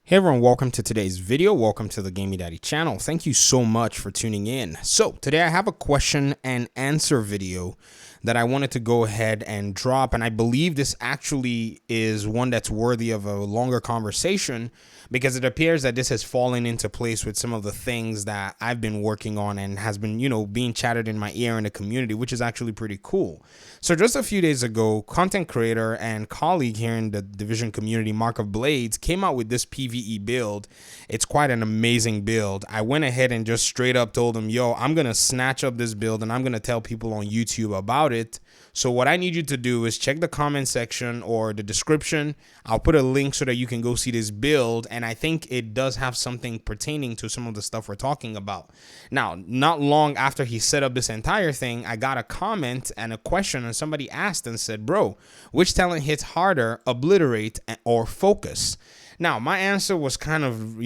Hey everyone, welcome to today's video. Welcome to the Gaming Daddy channel. Thank you so much for tuning in. So today I have a question and answer video that I wanted to go ahead and drop, and I believe this actually is one that's worthy of a longer conversation because it appears that this has fallen into place with some of the things that I've been working on and has been, being chatted in my ear in the community, which is actually pretty cool. So just a few days ago, content creator and colleague here in the Division community, Mark of Blades, came out with this PvE build. It's quite an amazing build. I went ahead and just straight up told him, yo, I'm going to snatch up this build and I'm going to tell people on YouTube about it. So what I need you to do is check the comment section or the description. I'll put a link so that you can go see this build. And I think it does have something pertaining to some of the stuff we're talking about. Now, not long after he set up this entire thing, I got a comment and a question, and somebody asked and said, bro, which talent hits harder, Obliterate or Focus? Now, my answer was kind of,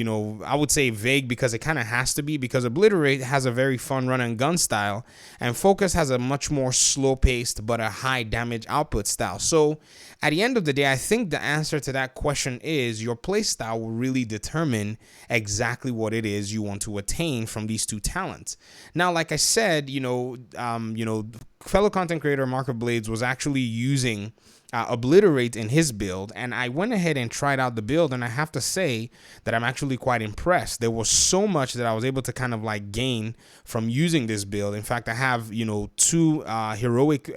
I would say vague because it kind of has to be, because Obliterate has a very fun run and gun style and Focus has a much more slow paced but a high damage output style. So at the end of the day, I think the answer to that question is your play style will really determine exactly what it is you want to attain from these two talents. Now, like I said, fellow content creator Mark of Blades was actually using Obliterate in his build, and I went ahead and tried out the build, and I have to say that I'm actually quite impressed. There was so much that I was able to kind of like gain from using this build. In fact, I have two heroic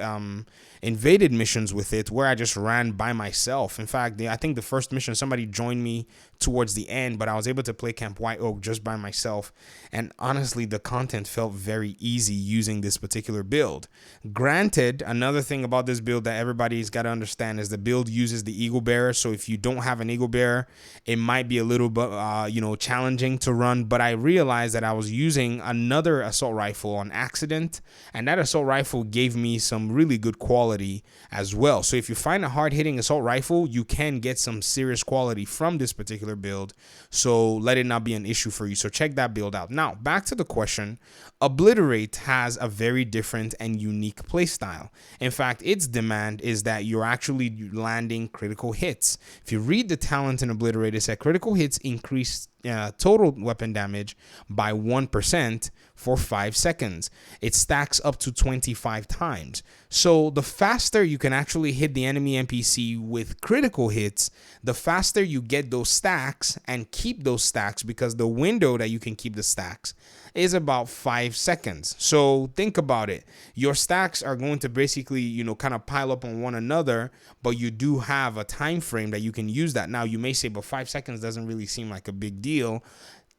invaded missions with it where I just ran by myself. In fact, I think the first mission somebody joined me towards the end, but I was able to play Camp White Oak just by myself, and honestly the content felt very easy using this particular build. Granted, another thing about this build that everybody's got to understand is the build uses the Eagle Bearer, so if you don't have an Eagle Bearer, it might be a little bit challenging to run. But I realized that I was using another assault rifle on accident, and that assault rifle gave me some really good quality as well. So if you find a hard-hitting assault rifle, you can get some serious quality from this particular build, so let it not be an issue for you. So check that build out. Now back to the question. Obliterate has a very different and unique playstyle. In fact, its demand is that you're actually landing critical hits. If you read the talent in Obliterate, it said critical hits increase total weapon damage by 1% for 5 seconds. It stacks up to 25 times. So the faster you can actually hit the enemy NPC with critical hits, the faster you get those stacks and keep those stacks, because the window that you can keep the stacks is about 5 seconds. So think about it. Your stacks are going to basically, kind of pile up on one another, but you do have a time frame that you can use that. Now you may say, but 5 seconds doesn't really seem like a big deal.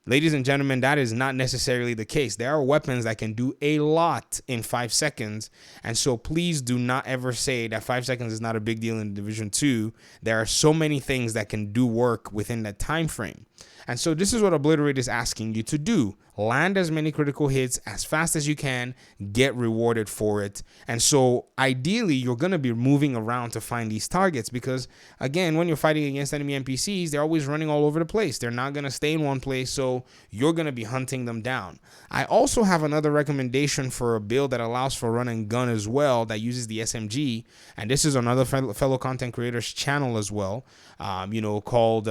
Ladies and gentlemen, that is not necessarily the case. There are weapons that can do a lot in 5 seconds. And so please do not ever say that 5 seconds is not a big deal in Division 2. There are so many things that can do work within that time frame. And so this is what Obliterate is asking you to do. Land as many critical hits as fast as you can, get rewarded for it. And so ideally, you're going to be moving around to find these targets because, again, when you're fighting against enemy NPCs, they're always running all over the place. They're not going to stay in one place, so you're going to be hunting them down. I also have another recommendation for a build that allows for run and gun as well that uses the SMG. And this is another fellow content creator's channel as well, called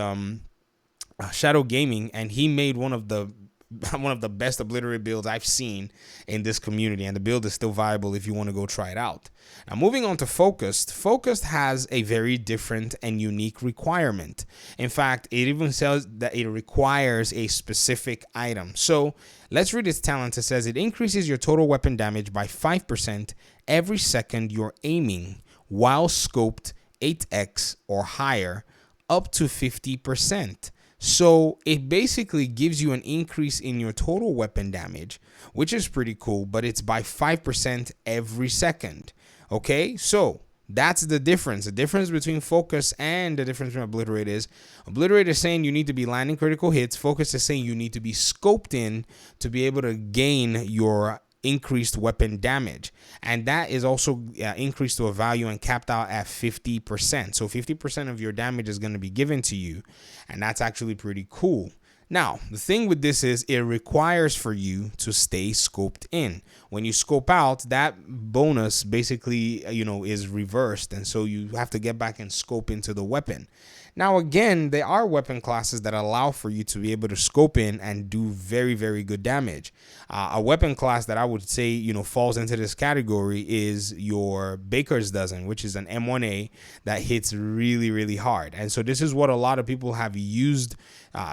Shadow Gaming, and he made one of the best Obliterate builds I've seen in this community, and the build is still viable if you want to go try it out. Now moving on to Focused. Focused has a very different and unique requirement. In fact, it even says that it requires a specific item. So let's read its talent. It says it increases your total weapon damage by 5% every second you're aiming while scoped 8x or higher, up to 50%. So it basically gives you an increase in your total weapon damage, which is pretty cool, but it's by 5% every second. Okay, so that's the difference. The difference between Focus and the difference between Obliterate is saying you need to be landing critical hits. Focus is saying you need to be scoped in to be able to gain your increased weapon damage, and that is also increased to a value and capped out at 50%. So 50% of your damage is going to be given to you, and that's actually pretty cool. Now, the thing with this is it requires for you to stay scoped in. When you scope out, that bonus basically, is reversed. And so you have to get back and scope into the weapon. Now, again, there are weapon classes that allow for you to be able to scope in and do very, very good damage. A weapon class that I would say, falls into this category is your Baker's Dozen, which is an M1A that hits really, really hard. And so this is what a lot of people have used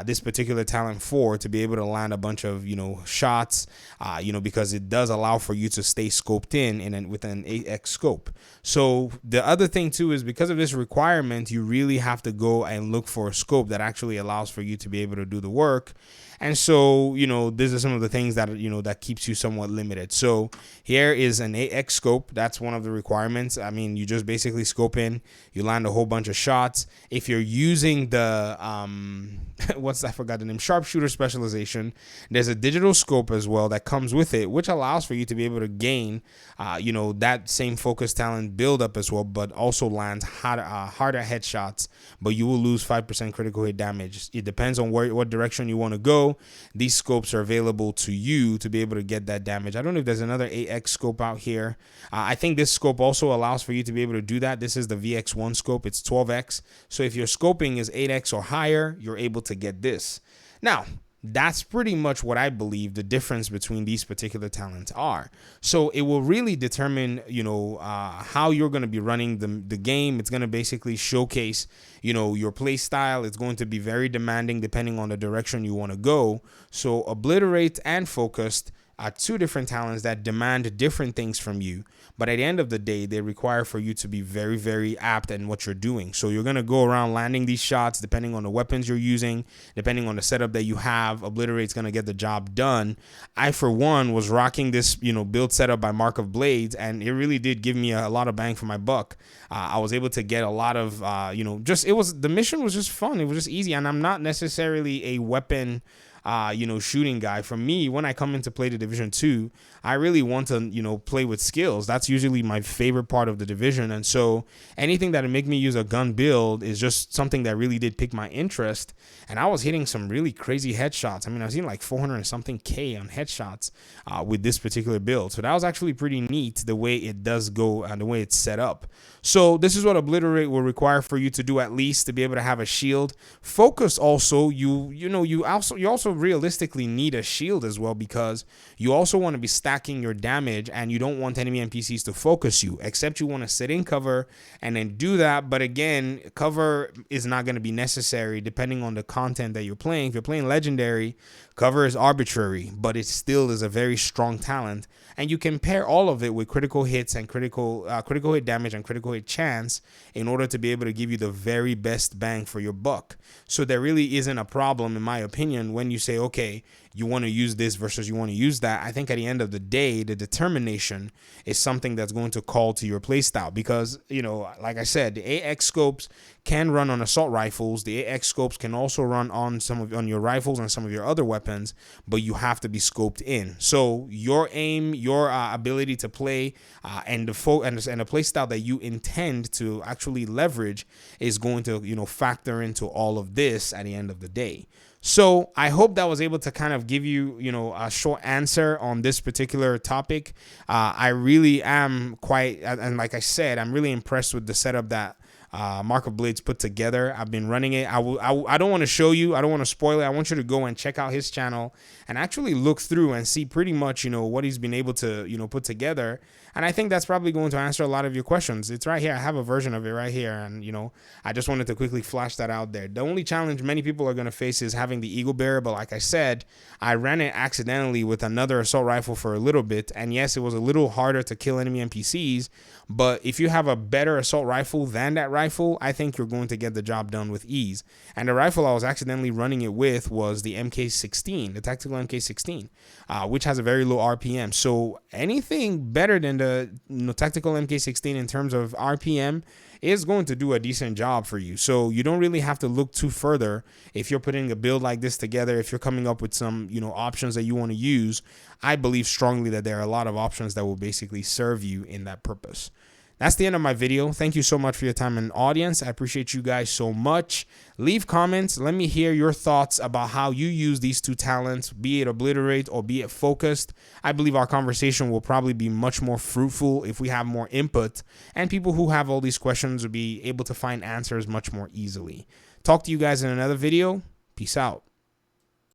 this particular talent for, to be able to land a bunch of, shots, because it does allow for you to stay scoped in with an 8x scope. So the other thing too is, because of this requirement, you really have to go and look for a scope that actually allows for you to be able to do the work. And so, these are some of the things that, that keeps you somewhat limited. So here is an 8x scope. That's one of the requirements. I mean, you just basically scope in, you land a whole bunch of shots. If you're using the, I forgot the name, sharpshooter specialization, there's a digital scope as well that comes with it, which allows for you to be able to gain, that same focus talent build up as well, but also lands harder headshots, but you will lose 5% critical hit damage. It depends on what direction you want to go. These scopes are available to you to be able to get that damage. I don't know if there's another 8x scope out here. I think this scope also allows for you to be able to do that. This is the VX1 scope. It's 12x. So if your scoping is 8x or higher, you're able to get this. Now, that's pretty much what I believe the difference between these particular talents are. So it will really determine, how you're going to be running the game. It's going to basically showcase, your play style. It's going to be very demanding depending on the direction you want to go. So Obliterate and Focused are two different talents that demand different things from you, but at the end of the day, they require for you to be very, very apt in what you're doing. So you're going to go around landing these shots depending on the weapons you're using, depending on the setup that you have. Obliterate's going to get the job done. I, for one, was rocking this, build setup by Mark of Blades, and it really did give me a lot of bang for my buck. I was able to get a lot of, the mission was just fun. It was just easy, and I'm not necessarily a weapon shooting guy. For me, when I come into play the Division 2, I really want to, play with skills. That's usually my favorite part of the division. And so anything that would make me use a gun build is just something that really did pique my interest. And I was hitting some really crazy headshots. I mean, I was hitting like 400 and something K on headshots with this particular build. So that was actually pretty neat, the way it does go and the way it's set up. So this is what Obliterate will require for you to do, at least to be able to have a shield. Focus also, you also realistically need a shield as well, because you also want to be stacking your damage, and you don't want enemy NPCs to focus you, except you want to sit in cover and then do that. But again, cover is not going to be necessary depending on the content that you're playing. If you're playing legendary, cover is arbitrary, but it still is a very strong talent, and you can pair all of it with critical hits and critical hit damage and critical hit chance in order to be able to give you the very best bang for your buck. So there really isn't a problem, in my opinion, when you say, okay, you want to use this versus you want to use that. I think at the end of the day, the determination is something that's going to call to your playstyle, because, like I said, the AX scopes can run on assault rifles. The AX scopes can also run on on your rifles and some of your other weapons, but you have to be scoped in. So your aim, your ability to play, and the playstyle that you intend to actually leverage is going to, factor into all of this at the end of the day. So I hope that was able to kind of give you, a short answer on this particular topic. I really am and like I said, I'm really impressed with the setup that Mark of Blades put together. I've been running it. I don't want to show you. I don't want to spoil it. I want you to go and check out his channel and actually look through and see pretty much, what he's been able to, put together. And I think that's probably going to answer a lot of your questions. It's right here. I have a version of it right here. And, I just wanted to quickly flash that out there. The only challenge many people are going to face is having the Eagle Bearer. But like I said, I ran it accidentally with another assault rifle for a little bit. And yes, it was a little harder to kill enemy NPCs. But if you have a better assault rifle than that rifle, I think you're going to get the job done with ease. And the rifle I was accidentally running it with was the MK16, the tactical MK16, which has a very low RPM. So anything better than the tactical MK16 in terms of RPM is going to do a decent job for you. So you don't really have to look too further if you're putting a build like this together. If you're coming up with some, options that you want to use, I believe strongly that there are a lot of options that will basically serve you in that purpose. That's the end of my video. Thank you so much for your time and audience. I appreciate you guys so much. Leave comments. Let me hear your thoughts about how you use these two talents, be it Obliterate or be it Focused. I believe our conversation will probably be much more fruitful if we have more input, and people who have all these questions will be able to find answers much more easily. Talk to you guys in another video. Peace out.